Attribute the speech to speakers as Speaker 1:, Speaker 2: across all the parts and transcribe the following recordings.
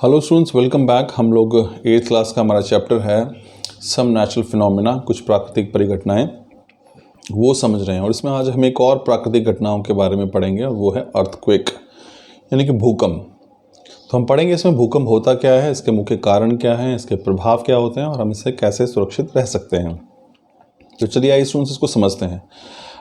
Speaker 1: Hello students, welcome back. हम लोग 8th class का हमारा चैप्टर है सम नेचुरल फिनोमेना, कुछ प्राकृतिक परिघटनाएं, वो समझ रहे हैं। और इसमें आज हम एक और प्राकृतिक घटनाओं के बारे में पढ़ेंगे और वो है अर्थक्वेक यानी कि भूकंप। तो हम पढ़ेंगे इसमें भूकंप होता क्या है, इसके मुख्य कारण क्या हैं, इसके प्रभाव क्या होते हैं और हम इससे कैसे सुरक्षित रह सकते हैं। तो चलिए आइए स्टूडेंट्स इसको समझते हैं।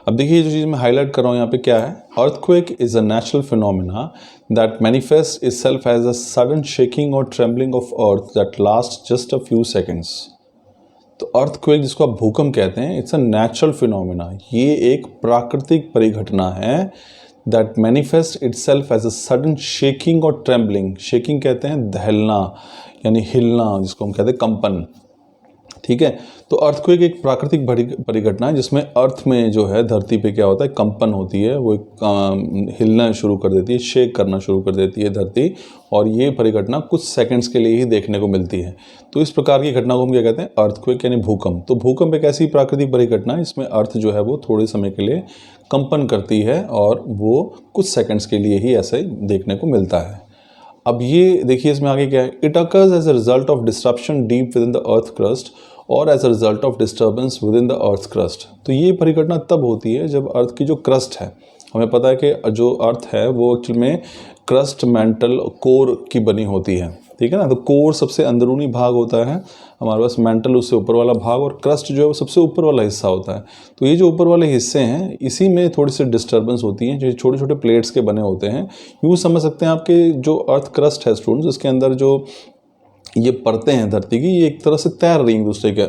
Speaker 1: अब देखिए जो चीज़ मैं हाईलाइट कर रहा हूँ यहाँ पे क्या है। Earthquake is a natural phenomena that manifest itself as a sudden shaking और trembling of earth that last just a few seconds. तो अर्थक्वेक जिसको आप भूकंप कहते हैं, इट्स अ नेचुरल फिनोमेना। ये एक प्राकृतिक परिघटना है that manifest itself as a sudden shaking और ट्रेम्बलिंग। शेकिंग कहते हैं दहलना यानी हिलना, जिसको हम कहते हैं कंपन। ठीक है, तो अर्थक्वेक एक प्राकृतिक परिघटना है जिसमें अर्थ में जो है धरती पे क्या होता है, कंपन होती है, वो हिलना शुरू कर देती है, शेक करना शुरू कर देती है धरती। और ये परिघटना कुछ सेकंड्स के लिए ही देखने को मिलती है। तो इस प्रकार की घटना को हम क्या कहते हैं, अर्थक्वेक यानी भूकंप। तो भूकंप एक ऐसी प्राकृतिक परिघटना है जिसमें अर्थ जो है वो थोड़े समय के लिए कंपन करती है और वो कुछ सेकेंड्स के लिए ही ऐसे देखने को मिलता है। अब ये देखिए इसमें आगे क्या है, it occurs as a result of disruption deep within the earth crust और as a result of disturbance within the earth crust. तो ये परिघटना तब होती है जब अर्थ की जो क्रस्ट है, हमें पता है कि जो अर्थ है वो एक्चुअली में क्रस्ट, मेंटल, कोर की बनी होती है। ठीक है ना। तो कोर सबसे अंदरूनी भाग होता है हमारे पास, मेंटल उससे ऊपर वाला भाग, और क्रस्ट जो है वो सबसे ऊपर वाला हिस्सा होता है। तो ये जो ऊपर वाले हिस्से हैं इसी में थोड़ी सी डिस्टर्बेंस होती है, जो छोटे छोटे प्लेट्स के बने होते हैं। यूँ समझ सकते हैं आपके जो अर्थ क्रस्ट है स्टूडेंट्स, उसके अंदर जो ये परतें हैं धरती की, ये एक तरह से तैर रही हैं दूसरे के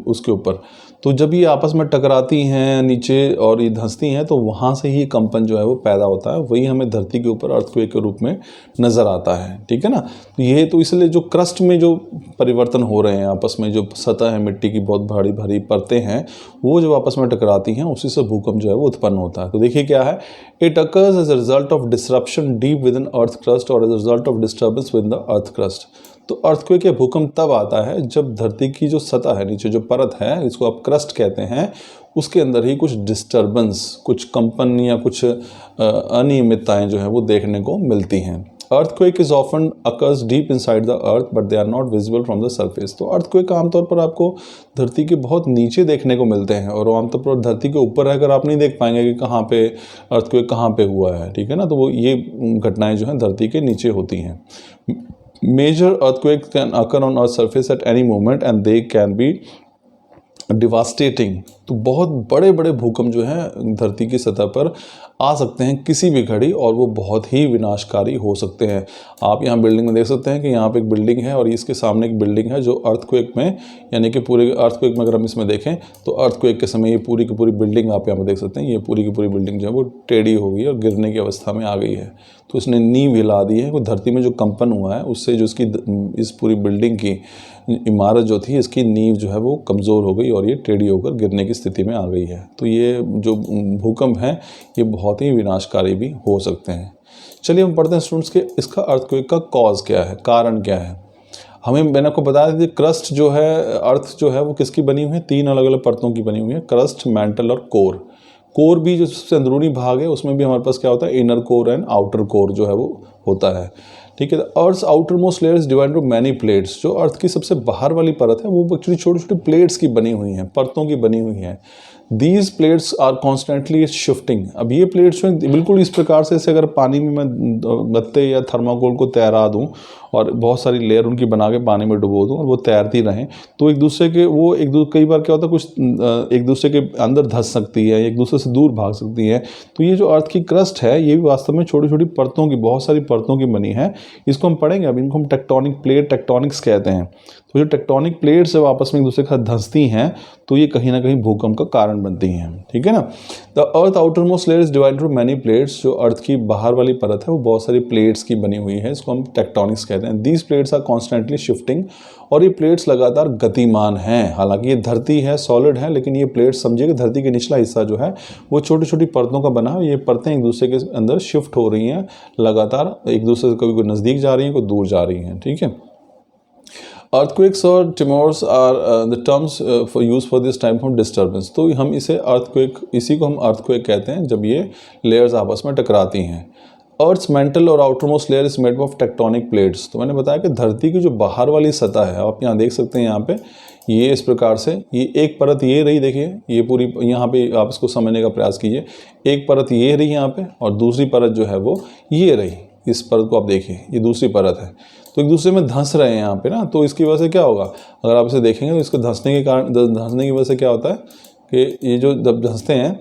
Speaker 1: उसके ऊपर। तो जब ये आपस में टकराती हैं नीचे और ये धंसती हैं तो वहाँ से ही कंपन जो है वो पैदा होता है। वही हमें धरती के ऊपर अर्थक्वेक के रूप में नज़र आता है। ठीक है ना। तो ये तो इसलिए जो क्रस्ट में जो परिवर्तन हो रहे हैं आपस में, जो सतह है मिट्टी की बहुत भारी भारी परतें हैं, वो जब आपस में टकराती हैं उसी से भूकंप जो है वो उत्पन्न होता है। तो देखिए क्या है, it occurs as a result of disruption deep within earth crust और as a result of disturbance within the earth crust. तो अर्थक्वेक या भूकंप तब आता है जब धरती की जो सतह है, नीचे जो परत है, इसको आप क्रस्ट कहते हैं, उसके अंदर ही कुछ डिस्टर्बेंस, कुछ कंपन या कुछ अनियमितताएं जो है वो देखने को मिलती हैं। Earthquake is often occurs deep inside the earth but they are not visible from the surface. तो अर्थक्वेक आमतौर पर आपको धरती के बहुत नीचे देखने को मिलते हैं और आमतौर पर धरती के ऊपर रहकर आप नहीं देख पाएंगे कि कहाँ पे अर्थक्वेक कहाँ पे हुआ है। ठीक है ना। तो वो ये घटनाएं जो हैं धरती के नीचे होती हैं। Major earthquakes can occur on Earth's surface at any moment and they can be devastating. तो बहुत बड़े बड़े भूकंप जो हैं धरती की सतह पर आ सकते हैं किसी भी घड़ी और वो बहुत ही विनाशकारी हो सकते हैं। आप यहाँ बिल्डिंग में देख सकते हैं कि यहाँ पे एक बिल्डिंग है और इसके सामने एक बिल्डिंग है जो अर्थक्वेक में, यानी कि पूरे अर्थक्वेक में अगर हम इसमें देखें तो अर्थक्वेक के समय ये पूरी की पूरी बिल्डिंग आप यहाँ पे देख सकते हैं, ये पूरी की पूरी बिल्डिंग जो है वो टेढ़ी हो गई और गिरने की अवस्था में आ गई है। तो इसने नींव हिला दी है। वो धरती में जो कंपन हुआ है उससे जो इसकी इस पूरी बिल्डिंग की इमारत जो थी, इसकी नींव जो है वो कमज़ोर हो गई और ये टेढ़ी होकर गिरने की स्थिति में आ गई है। तो ये जो भूकंप हैं ये बहुत ही विनाशकारी भी हो सकते हैं। चलिए हम पढ़ते हैं स्टूडेंट्स के इसका अर्थक्वेक का कॉज क्या है, कारण क्या है। मैंने आपको बताया था कि क्रस्ट जो है, अर्थ जो है वो किसकी बनी हुई है, 3 अलग अलग परतों की बनी हुई है, क्रस्ट, मेंटल और कोर। कोर भी जो सबसे अंदरूनी भाग है उसमें भी हमारे पास क्या होता है, inner core and outer core जो है वो होता है। ठीक है। Earth outermost layer is divided into many plates. जो अर्थ की सबसे बाहर वाली परत है वो एक्चुअली छोटी छोटी प्लेट्स की बनी हुई हैं, परतों की बनी हुई हैं। These plates are constantly shifting. अब ये प्लेट्स जो बिल्कुल इस प्रकार से, अगर पानी में मैं गत्ते या थर्माकोल को तैरा दूँ और बहुत सारी लेयर उनकी बना के पानी में डुबो दूँ और वो तैरती रहें, तो एक दूसरे के वो कई बार क्या होता है, कुछ एक दूसरे के अंदर धंस सकती है, एक दूसरे से दूर भाग सकती है। तो ये जो अर्थ की क्रस्ट है ये भी वास्तव में छोटी छोटी परतों की, बहुत सारी परतों की बनी है। इसको हम पढ़ेंगे। अब इनको हम टेक्टोनिक प्लेट, टेक्टोनिक्स कहते हैं। तो जो टेक्टोनिक प्लेट्स जब आपस में एक दूसरे के साथ धंसती हैं तो ये कहीं ना कहीं भूकंप का कारण बनती हैं। ठीक है ना। The earth outermost layer is divided into many plates. जो अर्थ की बाहर वाली परत है वो बहुत सारी प्लेट्स की बनी हुई है, इसको हम टेक्टोनिक्स कहते हैं। These plates are constantly shifting. और ये प्लेट्स लगातार गतिमान हैं। हालांकि ये धरती है, सॉलिड है, लेकिन ये प्लेट्स समझिए कि धरती के निचला हिस्सा जो है वो छोटी छोटी परतों का बना है। ये परतें एक दूसरे के अंदर शिफ्ट हो रही हैं लगातार, एक दूसरे से कभी कोई नज़दीक जा रही हैं, कोई दूर जा रही हैं। ठीक है। अर्थक्वेक्स और tremors are the terms for use for this type of disturbance. तो हम इसे अर्थक्वेक, इसी को हम अर्थक्वेक कहते हैं जब ये लेयर्स आपस में टकराती हैं। अर्थ मेंटल और outer most layer is made of tectonic plates. तो मैंने बताया कि धरती की जो बाहर वाली सतह है, आप यहाँ देख सकते हैं, यहाँ पे ये इस प्रकार से, ये एक परत ये रही, देखिए ये पूरी, यहाँ पे आप इसको समझने का प्रयास कीजिए, एक परत ये रही यहाँ पे और दूसरी परत जो है वो ये रही। इस परत को आप देखिए, ये दूसरी परत है, तो एक दूसरे में धंस रहे हैं यहाँ पे ना। तो इसकी वजह से क्या होगा, अगर आप इसे देखेंगे तो इसको धंसने के कारण, धंसने की वजह से क्या होता है कि ये जो जब धंसते हैं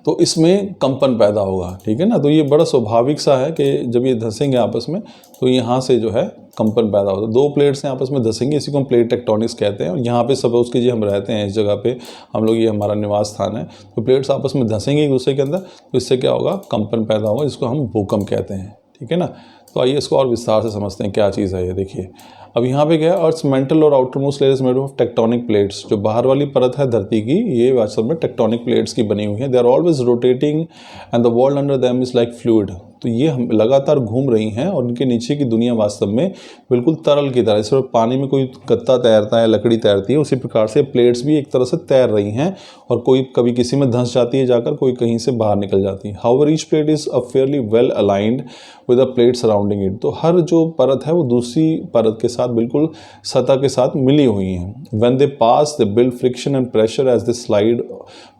Speaker 1: तो इसमें कंपन पैदा होगा, ठीक है ना। तो ये बड़ा स्वाभाविक सा है कि जब ये धंसेंगे आपस में तो यहाँ से जो है कंपन पैदा होता है। दो प्लेट्स हैं आपस में धंसेंगे, इसी को हम प्लेट टेक्टोनिक्स कहते हैं। और यहाँ पे सपोज कीजिए हम रहते हैं इस जगह पे, हम लोग, ये हमारा निवास स्थान है, तो प्लेट्स आपस में धंसेंगे एक दूसरे के अंदर, तो इससे क्या होगा, कंपन पैदा होगा, जिसको हम भूकंप कहते हैं, ठीक है ना। तो आइए इसको और विस्तार से समझते हैं क्या चीज़ है ये। देखिए अब यहाँ पे क्या है, अर्थ मेंटल और outer most layer is made of tectonic plates. जो बाहर वाली परत है धरती की, ये वास्तव में टेक्टोनिक प्लेट्स की बनी हुई है। They are always rotating and the world under them is like fluid. तो ये हम लगातार घूम रही हैं और इनके नीचे की दुनिया वास्तव में बिल्कुल तरल की तरह, जैसे पानी में कोई गत्ता तैरता है, लकड़ी तैरती है, उसी प्रकार से प्लेट्स भी एक तरह से तैर रही हैं और कोई कभी किसी में धंस जाती है जाकर, कोई कहीं से बाहर निकल जाती है। However each plate is a fairly well aligned with the plate surrounding it. तो हर जो परत है वो दूसरी परत के साथ बिल्कुल सतह के साथ मिली हुई हैं। When they pass they build friction and pressure as they slide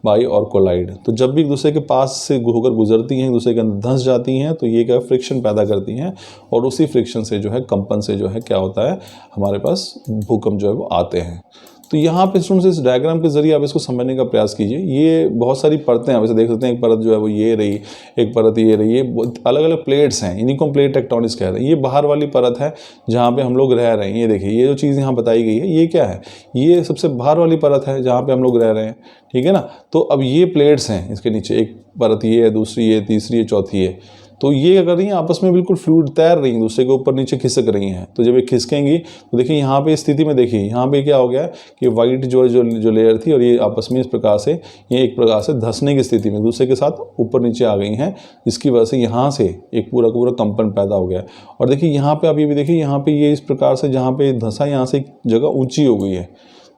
Speaker 1: by और कोलाइड। तो जब भी एक दूसरे के पास से होकर गुजरती हैं, एक दूसरे के अंदर धंस जाती हैं, तो ये क्या फ्रिक्शन पैदा करती हैं और उसी फ्रिक्शन से जो है, कंपन से जो है क्या होता है, हमारे पास भूकंप जो है वो आते हैं। तो यहाँ पे स्टूडेंट्स इस डायग्राम के जरिए आप इसको समझने का प्रयास कीजिए। ये बहुत सारी परतें आप इसे देख सकते हैं, एक परत जो है वो ये रही, एक परत ये रही, ये अलग अलग प्लेट्स हैं, इन्हीं को प्लेट टेक्टोनिक्स कहते हैं। ये बाहर वाली परत है जहाँ पे हम लोग रह रहे हैं। ये देखिए, ये जो चीज़ यहाँ बताई गई है ये क्या है, ये सबसे बाहर वाली परत है जहाँ पे हम लोग रह रहे हैं, ठीक है ना। तो अब ये प्लेट्स हैं, इसके नीचे एक परत ये है, दूसरी ये, तीसरी ये, चौथी है। तो ये क्या कर रही हैं, आपस में बिल्कुल फ्लूइड तैर रही हैं, दूसरे के ऊपर नीचे खिसक रही हैं। तो जब ये खिसकेंगी तो देखिए यहाँ पे स्थिति में, देखिए यहाँ पे क्या हो गया है कि वाइट जो लेयर थी और ये आपस में इस प्रकार से, ये एक प्रकार से धंसने की स्थिति में दूसरे के साथ ऊपर नीचे आ गई हैं, जिसकी वजह से यहाँ से एक पूरा का पूरा कंपन पैदा हो गया। और देखिए यहाँ पे आप ये भी देखिए, यहाँ पे ये इस प्रकार से जहाँ पे धंसा, यहाँ से एक जगह ऊँची हो गई है।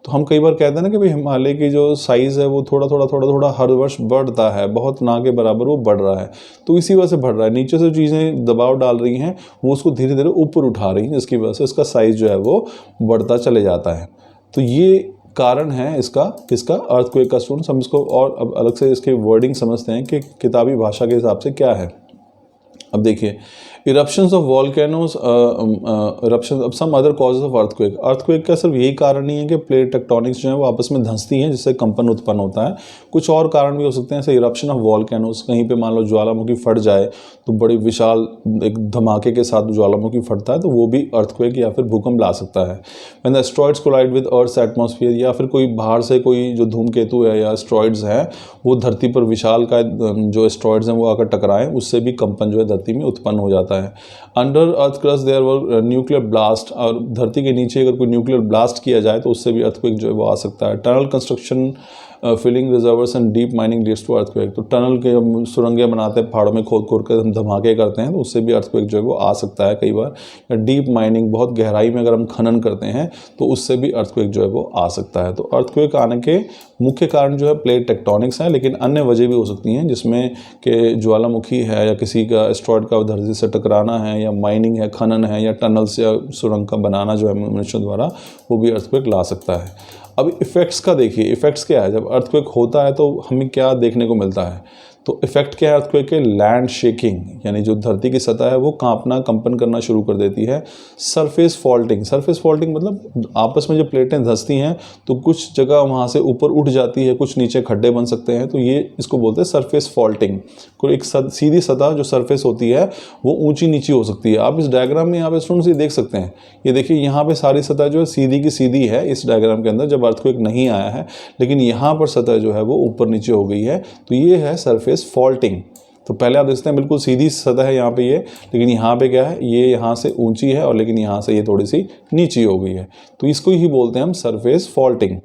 Speaker 1: तो हम कई बार कहते हैं ना कि भाई हिमालय की जो साइज़ है वो थोड़ा थोड़ा हर वर्ष बढ़ता है, बहुत ना के बराबर वो बढ़ रहा है। तो इसी वजह से बढ़ रहा है, नीचे से चीज़ें दबाव डाल रही हैं, वो उसको धीरे धीरे ऊपर उठा रही हैं, जिसकी वजह से इसका साइज़ जो है वो बढ़ता चले जाता है। तो ये कारण है इसका अर्थक्वेक का। स्टूडेंट्स हम इसको और अब अलग से इसके वर्डिंग समझते हैं कि किताबी भाषा के हिसाब से क्या है। अब देखिए, eruptions of volcanoes, eruption of some other causes of earthquake. Earthquake का सिर्फ यही कारण नहीं है कि प्लेट टेक्टोनिक्स जो है वो आपस में धंसती हैं जिससे कंपन उत्पन्न होता है, कुछ और कारण भी हो सकते हैं, जैसे इरप्शन ऑफ वॉल्केनोज। कहीं पे मान लो ज्वालामुखी फट जाए तो बड़ी विशाल एक धमाके के साथ ज्वालामुखी फटता है, तो वो भी अर्थक्वेक या फिर भूकंप ला सकता है। When the asteroids collide with earth's atmosphere, या फिर कोई बाहर से कोई जो धूमकेतु है या एस्ट्रॉइड्स है वो धरती पर विशाल का जो एस्ट्रॉइड्स हैं वो आकर टकराएं, उससे भी कंपन जो है धरती में उत्पन्न हो जाता है। Under earth crust there were nuclear blast, और धरती के नीचे अगर कोई न्यूक्लियर ब्लास्ट किया जाए तो उससे भी अर्थक्वेक जो है वो आ सकता है। Tunnel construction, filling reservoirs and deep mining leads to earthquake. तो टनल के सुरंगें बनाते हैं, पहाड़ों में खोद कर हम धमाके करते हैं, तो उससे भी अर्थक्वेक जो है वो आ सकता है कई बार। या डीप माइनिंग, बहुत गहराई में अगर हम खनन करते हैं तो उससे भी अर्थक्वेक जो है वो आ सकता है। तो अर्थक्वेक आने के मुख्य कारण जो है प्लेट टेक्टोनिक्स हैं, लेकिन अन्य वजह भी हो सकती हैं, जिसमें कि ज्वालामुखी है या किसी का एस्ट्रॉइड का धरती से टकराना है, या माइनिंग है, खनन है, या टनल्स या सुरंग का बनाना जो है मनुष्यों द्वारा, वो भी अर्थक्वेक ला सकता है। अब इफ़ेक्ट्स का देखिए, इफ़ेक्ट्स क्या है, जब अर्थक्वेक होता है तो हमें क्या देखने को मिलता है। तो इफेक्ट क्या है अर्थक्वेक के, लैंड शेकिंग, यानी जो धरती की सतह है वो कांपना, कंपन करना शुरू कर देती है। सरफेस फॉल्टिंग, सरफेस फॉल्टिंग मतलब आपस में जो प्लेटें धंसती हैं तो कुछ जगह वहाँ से ऊपर उठ जाती है, कुछ नीचे खड्डे बन सकते हैं, तो ये इसको बोलते हैं सरफेस फॉल्टिंग। कोई एक सीधी सतह जो सरफेस होती है वो ऊंची नीची हो सकती है। आप इस डायग्राम में यहाँ पे स्टूडेंट्स ये देख सकते हैं, ये देखिए यहाँ पे सारी सतह जो है सीधी की सीधी है इस डायग्राम के अंदर, जब अर्थक्वेक नहीं आया है, लेकिन यहाँ पर सतह जो है वो ऊपर नीचे हो गई है, तो ये है सरफेस फॉल्टिंग। तो पहले आप देखते हैं बिल्कुल सीधी सतह है यहाँ पे ये, लेकिन यहाँ पे क्या है, ये यहाँ से ऊंची है और लेकिन यहाँ से ये थोड़ी सी नीची हो गई है, तो इसको ही बोलते हैं हम सरफेस फॉल्टिंग,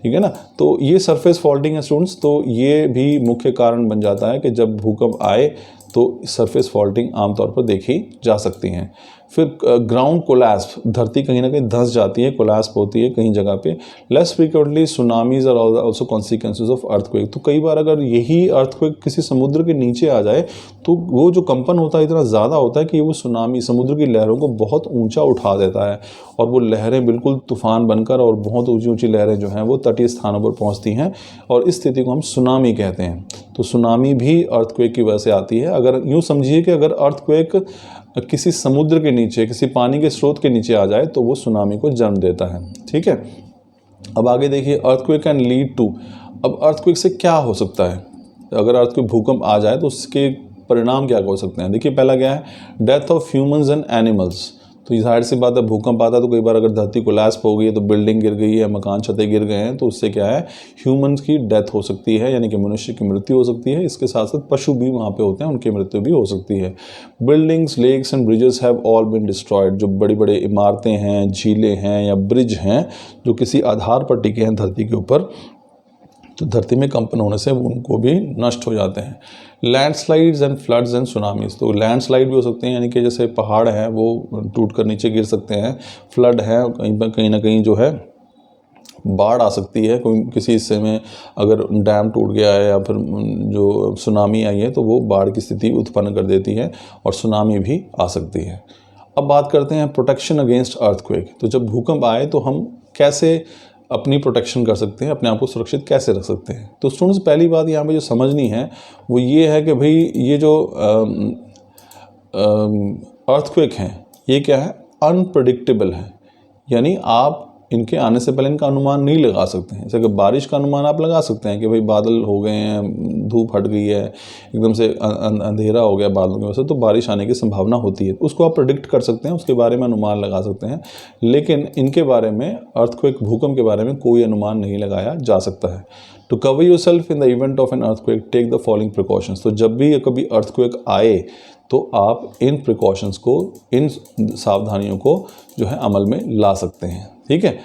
Speaker 1: ठीक है ना। तो ये सरफेस फॉल्टिंग है स्टूडेंट्स, तो ये भी मुख्य कारण बन जाता है कि जब भूकंप आए तो सरफेस फॉल्टिंग आमतौर पर देखी जा सकती हैं। फिर ग्राउंड कोलैप्स, धरती कहीं ना कहीं धंस जाती है, कोलैप्स होती है कहीं जगह पे। Less frequently tsunamis are also consequences of earthquake. तो कई बार अगर यही अर्थक्वेक किसी समुद्र के नीचे आ जाए तो वो जो कंपन होता है इतना ज़्यादा होता है कि वो सुनामी, समुद्र की लहरों को बहुत ऊंचा उठा देता है और वो लहरें बिल्कुल तूफान बनकर और बहुत ऊंची ऊंची लहरें जो हैं वो तटीय स्थानों पर पहुंचती हैं और इस स्थिति को हम सुनामी कहते हैं। तो सुनामी भी अर्थक्वेक की वजह से आती है। अगर यूँ समझिए कि अगर अर्थक्वेक किसी समुद्र के नीचे, किसी पानी के स्रोत के नीचे आ जाए तो वो सुनामी को जन्म देता है। ठीक है, अब आगे देखिए, अर्थक्वेक कैन लीड टू। अब अर्थक्वेक से क्या हो सकता है? अगर अर्थक्वेक, भूकंप आ जाए तो उसके परिणाम क्या हो सकते हैं? देखिए, पहला क्या है, death of humans and animals. तो जाहिर सी बात है, भूकंप आता है तो कई बार अगर धरती कोलैप्स हो गई है, तो बिल्डिंग गिर गई है, मकान छतें गिर गए हैं, तो उससे क्या है, ह्यूमंस की डेथ हो सकती है, यानी कि मनुष्य की मृत्यु हो सकती है। इसके साथ साथ पशु भी वहाँ पे होते हैं, उनकी मृत्यु भी हो सकती है। Buildings, lakes and bridges have all been destroyed. जो बड़ी बड़ी इमारतें हैं, झीलें हैं या ब्रिज हैं जो किसी आधार पर टिके हैं धरती के ऊपर, तो धरती में कंपन होने से उनको भी नष्ट हो जाते हैं। Landslides and floods and tsunamis. तो लैंडस्लाइड भी हो सकते हैं, यानी कि जैसे पहाड़ हैं वो टूट कर नीचे गिर सकते हैं। फ्लड है, कहीं ना कहीं जो है बाढ़ आ सकती है, कोई किसी हिस्से में अगर डैम टूट गया है या फिर जो सुनामी आई है तो वो बाढ़ की स्थिति उत्पन्न कर देती है और सुनामी भी आ सकती है। अब बात करते हैं प्रोटेक्शन अगेंस्ट अर्थक्वेक। तो जब भूकंप आए तो हम कैसे अपनी प्रोटेक्शन कर सकते हैं, अपने आप को सुरक्षित कैसे रख सकते हैं? तो स्टूडेंट्स, पहली बात यहाँ पे जो समझनी है वो ये है कि भाई ये जो अर्थक्वेक हैं ये क्या है, अनप्रडिक्टेबल है। यानी आप इनके आने से पहले इनका अनुमान नहीं लगा सकते हैं। जैसे कि बारिश का अनुमान आप लगा सकते हैं कि भाई बादल हो गए हैं, धूप हट गई है, एकदम से अंधेरा हो गया बादलों की वजह से, तो बारिश आने की संभावना होती है, उसको आप प्रेडिक्ट कर सकते हैं, उसके बारे में अनुमान लगा सकते हैं। लेकिन इनके बारे में, अर्थक्वेक, भूकंप के बारे में कोई अनुमान नहीं लगाया जा सकता है। To cover yourself in the event of an earthquake, take the following precautions. तो जब भी कभी अर्थक्वेक आए तो आप इन प्रिकॉशंस को, इन सावधानियों को जो है अमल में ला सकते हैं। ठीक है,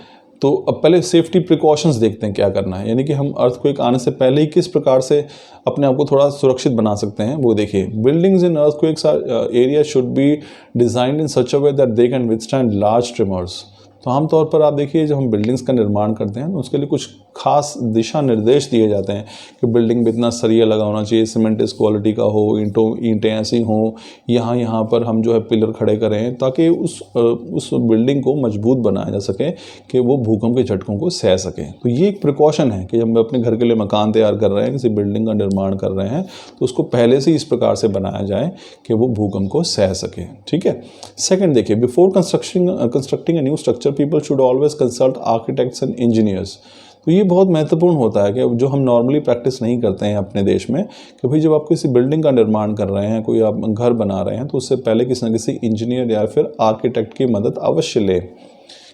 Speaker 1: तो अब पहले सेफ्टी प्रिकॉशंस देखते हैं क्या करना है, यानी कि हम अर्थक्वेक आने से पहले ही किस प्रकार से अपने आप को थोड़ा सुरक्षित बना सकते हैं वो देखिए। Buildings in earthquakes area should be designed in such a way that they can withstand large trimmers. तो आमतौर पर आप देखिए, जब हम बिल्डिंग्स का निर्माण करते हैं तो उसके लिए कुछ खास दिशा निर्देश दिए जाते हैं कि बिल्डिंग में इतना सरिया लगा होना चाहिए, सीमेंट इस क्वालिटी का हो, ईंटें ऐसी हों, यहाँ पर हम जो है पिलर खड़े करें ताकि उस बिल्डिंग को मजबूत बनाया जा सके कि वो भूकंप के झटकों को सह सके। तो ये एक प्रिकॉशन है कि जब हम अपने घर के लिए मकान तैयार कर रहे हैं, किसी बिल्डिंग का निर्माण कर रहे हैं, तो उसको पहले से इस प्रकार से बनाया जाए कि वो भूकंप को सह सके। ठीक है, सेकेंड देखिए, before constructing a new structure people should always consult architects and engineers. तो ये बहुत महत्वपूर्ण होता है कि जो हम नॉर्मली प्रैक्टिस नहीं करते हैं अपने देश में, कि भाई जब आप किसी बिल्डिंग का निर्माण कर रहे हैं, कोई आप घर बना रहे हैं, तो उससे पहले किसी न किसी इंजीनियर या फिर आर्किटेक्ट की मदद अवश्य लें,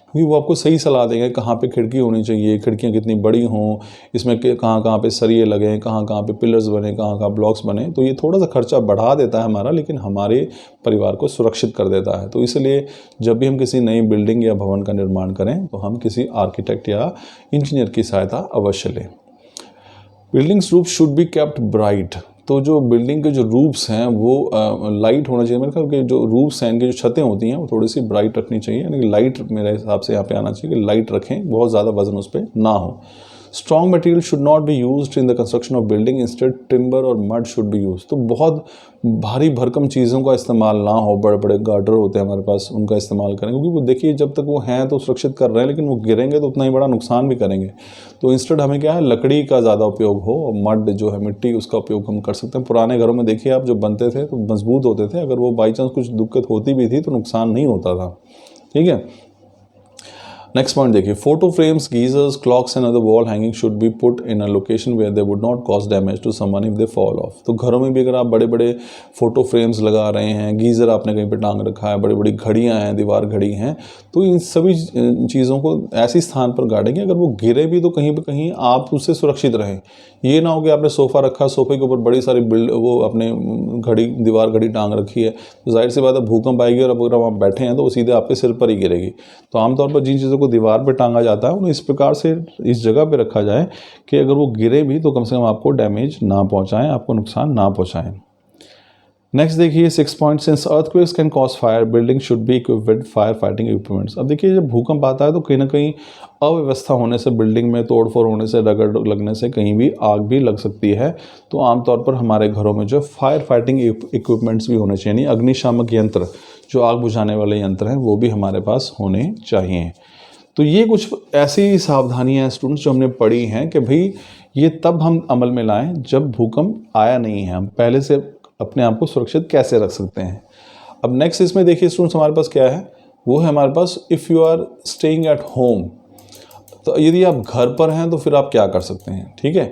Speaker 1: क्योंकि वो आपको सही सलाह देंगे कहाँ पे खिड़की होनी चाहिए, खिड़कियाँ कितनी बड़ी हों, इसमें कहाँ कहाँ पे सरिये लगें, कहाँ कहाँ पे पिलर्स बने, कहाँ कहाँ ब्लॉक्स बने। तो ये थोड़ा सा खर्चा बढ़ा देता है हमारा, लेकिन हमारे परिवार को सुरक्षित कर देता है। तो इसलिए जब भी हम किसी नई बिल्डिंग या भवन का निर्माण करें तो हम किसी आर्किटेक्ट या इंजीनियर की सहायता अवश्य लें। Buildings roof should be kept bright. तो जो बिल्डिंग के जो रूफ्स हैं वो लाइट होना चाहिए। मेरे ख्याल के जो रूफ्स हैं, इनकी जो छतें होती हैं वो थोड़ी सी ब्राइट रखनी चाहिए, यानी कि लाइट मेरे हिसाब से यहाँ पे आना चाहिए कि लाइट रखें, बहुत ज़्यादा वजन उस पर ना हो। Strong material should not be used in the construction of building, instead timber और मड शुड बी यूज। तो बहुत भारी भरकम चीज़ों का इस्तेमाल ना हो, बड़े बड़े गार्डर होते हैं हमारे पास, उनका इस्तेमाल करें, क्योंकि वो देखिए जब तक वो हैं तो सुरक्षित कर रहे हैं, लेकिन वो गिरेंगे तो उतना ही बड़ा नुकसान भी करेंगे। तो इंस्टेड हमें क्या है, लकड़ी का ज़्यादा उपयोग हो, और मड जो है मिट्टी, उसका उपयोग हम कर सकते हैं। पुराने घरों में देखिए आप, जो बनते थे तो मजबूत होते थे, अगर वो बाई चांस कुछ दिक्कत होती भी थी तो नुकसान नहीं होता था। ठीक है, नेक्स्ट पॉइंट देखिए, photo frames, geysers, clocks and other wall hanging should be put in a location where they would not cause damage to someone if they fall off. तो घरों में भी अगर आप बड़े बड़े फोटो फ्रेम्स लगा रहे हैं, गीज़र आपने कहीं पे टांग रखा है, बड़ी बड़ी घड़ियां हैं, दीवार घड़ी हैं, तो इन सभी चीज़ों को ऐसी स्थान पर गाड़ें कि अगर वो गिरे भी तो कहीं पर कहीं आप उससे सुरक्षित रहें। ये ना हो कि आपने सोफ़ा रखा, सोफे के ऊपर बड़ी सारी वो अपने घड़ी, दीवार घड़ी टांग रखी है, तो जाहिर सी बात है भूकंप आएगी और अब अगर आप बैठे हैं तो वो सीधे आपके सिर पर ही गिरेगी। तो आमतौर पर जिन चीज़ों को दीवार पे टांगा जाता है उन्हें इस प्रकार से इस जगह पे रखा जाए कि अगर वो गिरे भी तो कम से कम आपको डैमेज ना पहुंचाएं, आपको नुकसान ना पहुंचाएं। नेक्स्ट देखिए 6 point, since earthquakes can cause fire building should be equipped with fire fighting equipments. अब देखिए जब भूकंप आता है तो कहीं ना कहीं अव्यवस्था होने से, बिल्डिंग में तोड़फोड़ होने से, रगड़ लगने से कहीं भी आग भी लग सकती है। तो आमतौर पर हमारे घरों में जो फायर फाइटिंग इक्विपमेंट्स भी होने चाहिए, यानी अग्निशामक यंत्र, जो आग बुझाने वाले यंत्र हैं वो भी हमारे पास होने चाहिए। तो ये कुछ ऐसी सावधानियां हैं स्टूडेंट्स जो हमने पढ़ी हैं कि भाई ये तब हम अमल में लाएं जब भूकंप आया नहीं है, हम पहले से अपने आप को सुरक्षित कैसे रख सकते हैं। अब नेक्स्ट इसमें देखिए स्टूडेंट्स हमारे पास क्या है, वो है हमारे पास if you are staying at home. तो यदि आप घर पर हैं तो फिर आप क्या कर सकते हैं, ठीक है,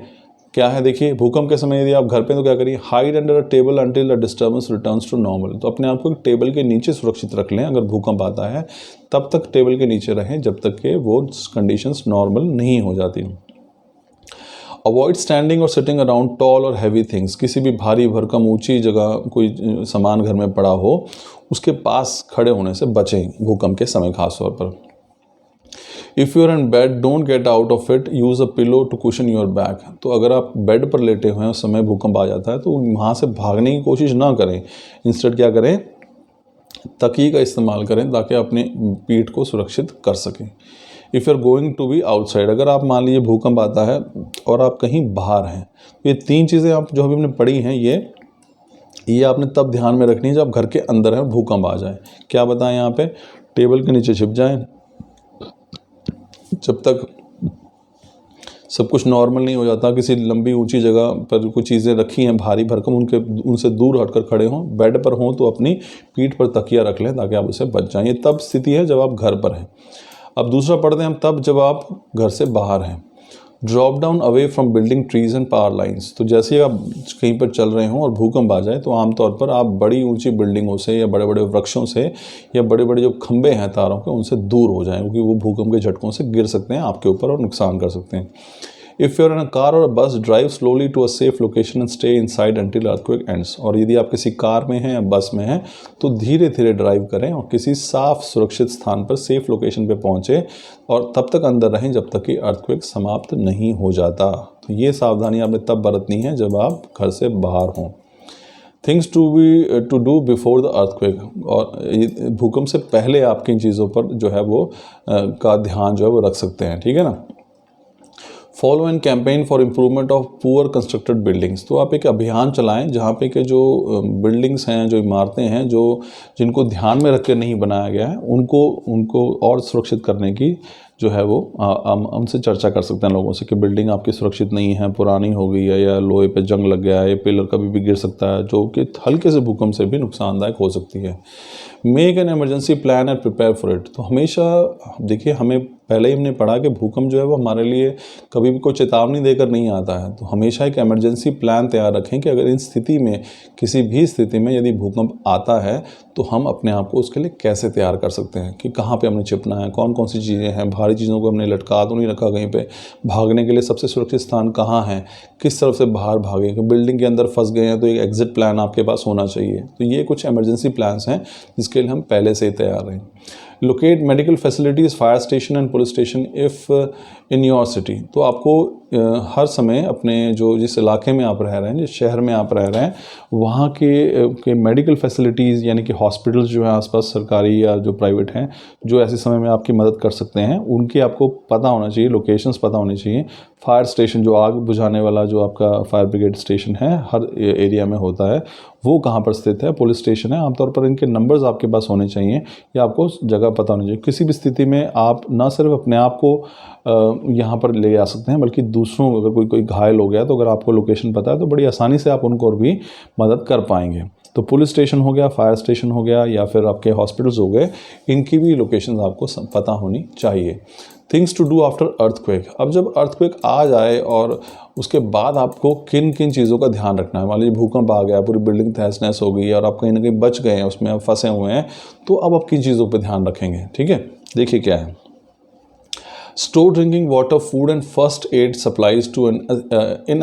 Speaker 1: क्या है देखिए, भूकंप के समय यदि आप घर पे तो क्या करिए, hide under a table until the disturbance returns to normal. तो अपने आप को एक टेबल के नीचे सुरक्षित रख लें। अगर भूकंप आता है तब तक टेबल के नीचे रहें जब तक कि वो कंडीशंस नॉर्मल नहीं हो जाती। अवॉइड स्टैंडिंग और सिटिंग अराउंड टॉल और हैवी थिंग्स। किसी भी भारी भरकम ऊंची जगह कोई सामान घर में पड़ा हो उसके पास खड़े होने से बचें भूकंप के समय खास तौर पर। If you are in bed don't get out of it, use a pillow to cushion your back. तो अगर आप बेड पर लेटे हुए हैं उस समय भूकंप आ जाता है तो वहाँ से भागने की कोशिश ना करें, इंस्टेड क्या करें, तकिए का इस्तेमाल करें ताकि अपनी पीठ को सुरक्षित कर सकें। If you are going to be outside, अगर आप मान लीजिए भूकंप आता है और आप कहीं बाहर हैं, ये 3 चीज़ें आप जो अभी हमने पढ़ी हैं ये आपने तब ध्यान में रखनी है जब घर के अंदर है और भूकंप आ जाए। क्या बताएं यहाँ पे, टेबल के नीचे छिप जाएं जब तक सब कुछ नॉर्मल नहीं हो जाता। किसी लंबी ऊंची जगह पर कुछ चीज़ें रखी हैं भारी भरकम, उनसे दूर हटकर खड़े हों। बेड पर हों तो अपनी पीठ पर तकिया रख लें ताकि आप उससे बच जाएं। ये तब स्थिति है जब आप घर पर हैं। अब दूसरा पढ़ते हैं हम, तब जब आप घर से बाहर हैं। Drop down away from building trees and power lines. तो जैसे ही आप कहीं पर चल रहे हों और भूकंप आ जाए तो आमतौर पर आप बड़ी ऊंची बिल्डिंगों से या बड़े बड़े वृक्षों से या बड़े बड़े जो खंभे हैं तारों के उनसे दूर हो जाएं, क्योंकि वो भूकंप के झटकों से गिर सकते हैं आपके ऊपर और नुकसान कर सकते हैं। If you are in a car और a bus drive slowly to a safe location and stay inside until earthquake ends. और यदि आप किसी कार में हैं या बस में हैं तो धीरे धीरे ड्राइव करें और किसी साफ सुरक्षित स्थान पर सेफ लोकेशन पर पहुंचे और तब तक अंदर रहें जब तक कि अर्थक्वेक समाप्त नहीं हो जाता। तो ये सावधानी आपने तब बरतनी है जब आप घर से बाहर हों। Things to do before the earthquake, और भूकंप से पहले आप किन चीज़ों पर जो है वो का ध्यान जो है वो रख सकते हैं, ठीक है ना। Follow an campaign for improvement of poor constructed buildings. तो आप एक अभियान चलाएं जहाँ पे के जो बिल्डिंग्स हैं, जो इमारतें हैं, जो जिनको ध्यान में रख के नहीं बनाया गया है उनको और सुरक्षित करने की जो है वो हम उनसे चर्चा कर सकते हैं लोगों से कि बिल्डिंग आपकी सुरक्षित नहीं है, पुरानी हो गई है या लोहे पे जंग लग गया है, ये पिलर कभी भी गिर सकता है, जो कि हल्के से भूकंप से भी नुकसानदायक हो सकती है। Make an emergency plan and prepare for it. तो हमेशा देखिए, हमें पहले ही हमने पढ़ा कि भूकंप जो है वो हमारे लिए कभी भी कोई चेतावनी देकर नहीं आता है। तो हमेशा एक इमरजेंसी प्लान तैयार रखें कि अगर इन स्थिति में, किसी भी स्थिति में यदि भूकंप आता है तो हम अपने आप को उसके लिए कैसे तैयार कर सकते हैं, कि कहाँ पे हमने छिपना है, कौन कौन सी चीज़ें हैं, भारी चीज़ों को हमने लटका तो नहीं रखा कहीं पे, भागने के लिए सबसे सुरक्षित स्थान कहाँ है, किस तरफ से बाहर भागें, बिल्डिंग के अंदर फंस गए हैं तो एक एग्जिट प्लान आपके पास होना चाहिए। तो ये कुछ इमरजेंसी प्लान्स हैं जिसके लिए हम पहले से ही तैयार रहें। Locate medical facilities, fire station and police station if in your city. तो आपको हर समय अपने जिस इलाके में आप रह रहे हैं, जिस शहर में आप रह रहे हैं, वहाँ के मेडिकल फैसिलिटीज़ यानी कि हॉस्पिटल्स जो हैं आसपास, सरकारी या जो प्राइवेट हैं, जो ऐसे समय में आपकी मदद कर सकते हैं, उनकी आपको पता होना चाहिए, लोकेशंस पता होनी चाहिए। फायर स्टेशन, जो आग बुझाने वाला जो आपका फायर ब्रिगेड स्टेशन है हर एरिया में होता है, वो कहाँ पर स्थित है, पुलिस स्टेशन है, आमतौर पर इनके नंबर्स आपके पास होने चाहिए या आपको जगह पता होनी चाहिए। किसी भी स्थिति में आप ना सिर्फ अपने आप को यहाँ पर ले आ सकते हैं, बल्कि दूसरों, अगर कोई घायल हो गया तो अगर आपको लोकेशन पता है तो बड़ी आसानी से आप उनको और भी मदद कर पाएंगे। तो पुलिस स्टेशन हो गया, फायर स्टेशन हो गया, या फिर आपके हॉस्पिटल्स हो गए, इनकी भी लोकेशन आपको पता होनी चाहिए। Things to do after earthquake. अब जब अर्थक्वेक आ जाए और उसके बाद आपको किन किन चीज़ों का ध्यान रखना है। मान लीजिए भूकंप आ गया, पूरी बिल्डिंग तहस नहस हो गई और आप कहीं ना कहीं बच गए हैं, उसमें आप फंसे हुए हैं, तो अब आप किन चीज़ों पर ध्यान रखेंगे, ठीक है। देखिए क्या है, store drinking water, food and first aid supplies to in an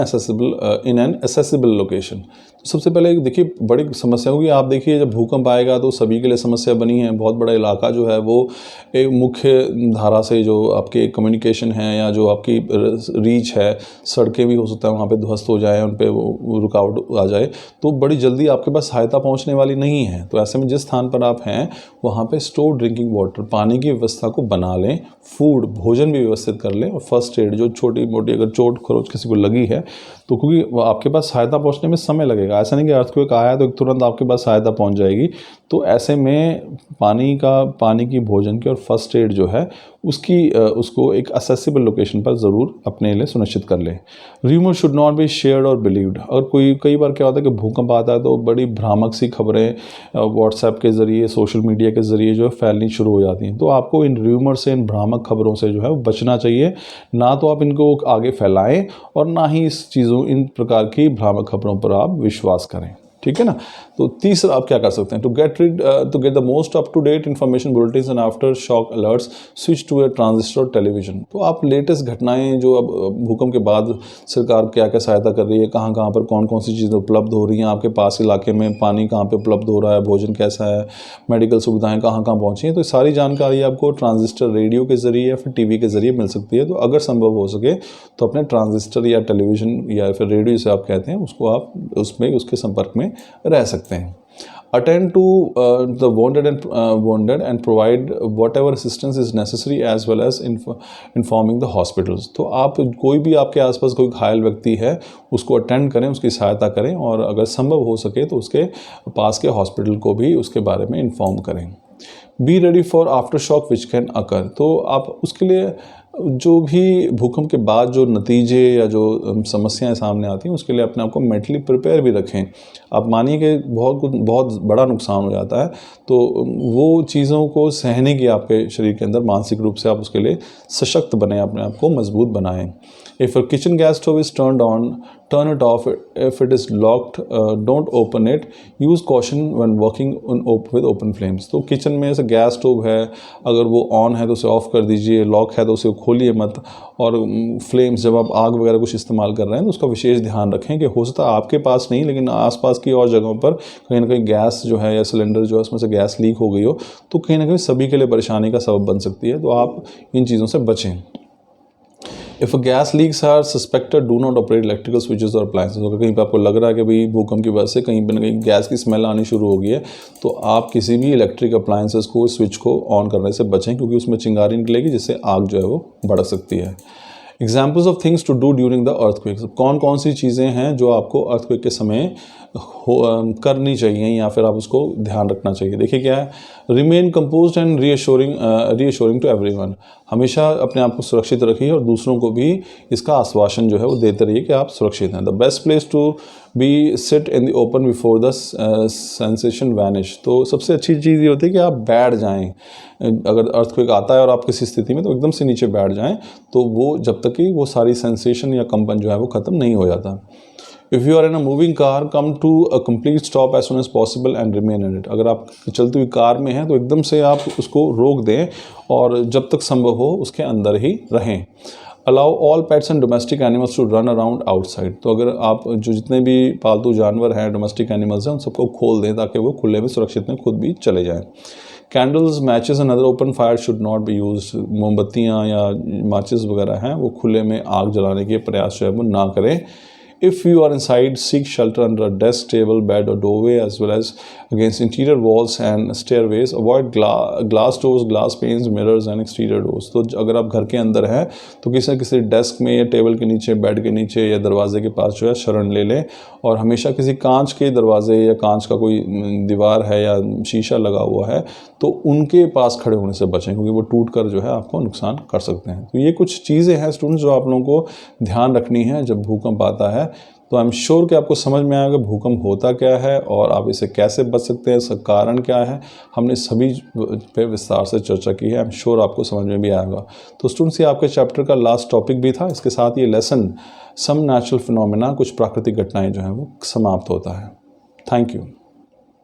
Speaker 1: accessible location. सबसे पहले देखिए बड़ी समस्या होगी। आप देखिए जब भूकंप आएगा तो सभी के लिए समस्या बनी है। बहुत बड़ा इलाका जो है वो एक मुख्य धारा से जो आपके कम्युनिकेशन है या जो आपकी रीच है, सड़कें भी हो सकता है वहाँ पे ध्वस्त हो जाए, उन पे वो रुकावट आ जाए, तो बड़ी जल्दी आपके पास सहायता पहुँचने वाली नहीं है। तो ऐसे में जिस स्थान पर आप हैं वहाँ पे स्टोर ड्रिंकिंग वाटर, पानी की व्यवस्था को बना लें, फूड भोजन भी व्यवस्थित कर लें, और फर्स्ट एड जो छोटी मोटी अगर चोट खरोच किसी को लगी है तो क्योंकि आपके पास सहायता पहुंचने में समय लगेगा, ऐसा नहीं कि अर्थक्वेक आया तो तुरंत आपके पास सहायता पहुंच जाएगी। तो ऐसे में पानी की, भोजन की और फर्स्ट एड जो है उसको एक असेसिबल लोकेशन पर ज़रूर अपने लिए सुनिश्चित कर लें। Rumour should not be shared और बिलीव्ड। और कई बार क्या होता है कि भूकंप आता है तो बड़ी भ्रामक सी खबरें व्हाट्सएप के ज़रिए, सोशल मीडिया के ज़रिए जो है फैलनी शुरू हो जाती हैं। तो आपको इन र्यूमर से, इन भ्रामक खबरों से जो है वो बचना चाहिए। ना तो आप इनको आगे फैलाएं और ना ही इन प्रकार की भ्रामक खबरों पर आप विश्वास करें। ठीक है ना। तो तीसरा आप क्या कर सकते हैं, to get the most up to date information, bulletins and aftershock alerts, switch to a transistor television. तो आप लेटेस्ट घटनाएं जो अब भूकंप के बाद सरकार क्या क्या सहायता कर रही है, कहाँ कहाँ पर कौन कौन सी चीज़ें उपलब्ध हो रही हैं, आपके पास इलाके में पानी कहाँ पे उपलब्ध हो रहा है, भोजन कैसा है, मेडिकल सुविधाएं कहाँ कहाँ पहुँची हैं, तो सारी जानकारी आपको ट्रांजिस्टर रेडियो के ज़रिए या फिर टीवी के ज़रिए मिल सकती है। तो अगर संभव हो सके तो अपने ट्रांजिस्टर या टेलीविज़न या फिर रेडियो जिसे आप कहते हैं उसको आप उसके संपर्क में रह सकते हैं। Attend to the wounded and provide whatever assistance is necessary as well as informing the hospitals। तो आप कोई भी आपके आसपास कोई घायल व्यक्ति है उसको अटेंड करें, उसकी सहायता करें, और अगर संभव हो सके तो उसके पास के हॉस्पिटल को भी उसके बारे में इन्फॉर्म करें। Be ready for after shock which can occur. तो आप उसके लिए जो भी भूकंप के बाद जो नतीजे या जो समस्याएं सामने आती हैं उसके लिए अपने आप को मेंटली प्रिपेयर भी रखें। आप मानिए कि बहुत बड़ा नुकसान हो जाता है तो वो चीज़ों को सहने की आपके शरीर के अंदर मानसिक रूप से आप उसके लिए सशक्त बने, अपने आप को मजबूत बनाएं। If a kitchen gas stove is turned on, turn it off. If it is locked, don't open it. Use caution when working with open flames। तो किचन में ऐसे गैस स्टोव है, अगर वो ऑन है तो उसे ऑफ़ कर दीजिए, लॉक है तो उसे खोलिए मत, और फ्लेम्स जब आप आग वगैरह कुछ इस्तेमाल कर रहे हैं तो उसका विशेष ध्यान रखें कि हो सकता है आपके पास नहीं लेकिन आसपास की और जगहों पर कहीं ना कहीं गैस जो है या सिलेंडर जो है उसमें से गैस लीक हो गई हो तो कहीं ना कहीं सभी के लिए परेशानी का सबब बन सकती है। तो आप इन चीज़ों से बचें। If gas leaks are suspected, do not operate electrical switches और अप्लायंसेस। अगर कहीं पे आपको लग रहा है कि भाई भूकंप की वजह से कहीं पे ना कहीं गैस की स्मेल आनी शुरू हो गई है तो आप किसी भी इलेक्ट्रिक अप्लायंसेस को, स्विच को ऑन करने से बचें, क्योंकि उसमें चिंगारी निकलेगी जिससे आग जो है वो भड़क सकती है। Examples of things to do during the earthquake. कौन कौन सी चीज़ें हैं जो आपको अर्थक्वेक के समय करनी चाहिए या फिर आप उसको ध्यान रखना चाहिए। देखिए क्या है, remain composed and reassuring to everyone. हमेशा अपने आप को सुरक्षित रखिए और दूसरों को भी इसका आश्वासन जो है वो देते रहिए कि आप सुरक्षित हैं। The best place to be sit in the open before the sensation vanish. तो सबसे अच्छी चीज़ ये होती है कि आप बैठ जाएं। अगर अर्थक्वेक आता है और आप किसी स्थिति में तो एकदम से नीचे बैठ जाएं, तो वो जब तक कि वो सारी सेंसेशन या कंपन जो है वो ख़त्म नहीं हो जाता। If you are in a moving car, come to a complete stop as soon as possible and remain in it. अगर आप चलती हुई कार में हैं तो एकदम से आप उसको रोक दें और जब तक संभव हो उसके अंदर ही रहें। Allow all pets and domestic animals to run around outside. तो अगर आप जो जितने भी पालतू जानवर हैं, डोमेस्टिक एनिमल्स हैं, उन सबको खोल दें ताकि वो खुले में सुरक्षित में खुद भी चले जाएँ। Candles, matches and other open fire should not be use. मोमबत्तियाँ या माचिस वगैरह हैं वो खुले में आग जलाने के प्रयास जो है वो ना करें। If you are inside, seek shelter under a desk, table, bed or doorway as well as against interior walls and stairways. Avoid glass doors, glass panes, mirrors and exterior doors। तो अगर आप घर के अंदर हैं तो किसी न किसी डेस्क में या टेबल के नीचे, बेड के नीचे या दरवाजे के पास जो है शरण ले लें, और हमेशा किसी कांच के दरवाजे या कांच का कोई दीवार है या शीशा लगा हुआ है तो उनके पास खड़े होने से बचें, क्योंकि वो टूट कर जो है आपको नुकसान कर सकते हैं। तो ये कुछ चीज़ें हैं स्टूडेंट्स जो आप लोगों को ध्यान रखनी है जब भूकंप आता है। तो आई एम श्योर कि आपको समझ में आएगा भूकंप होता क्या है और आप इसे कैसे बच सकते हैं, इसका कारण क्या है। हमने सभी पे विस्तार से चर्चा की है, आई एम श्योर आपको समझ में भी आएगा। तो स्टूडेंट्स ये आपके चैप्टर का लास्ट टॉपिक भी था। इसके साथ ये लेसन सम नेचुरल फिनोमेना, कुछ प्राकृतिक घटनाएं जो हैं वो समाप्त होता है। Thank you.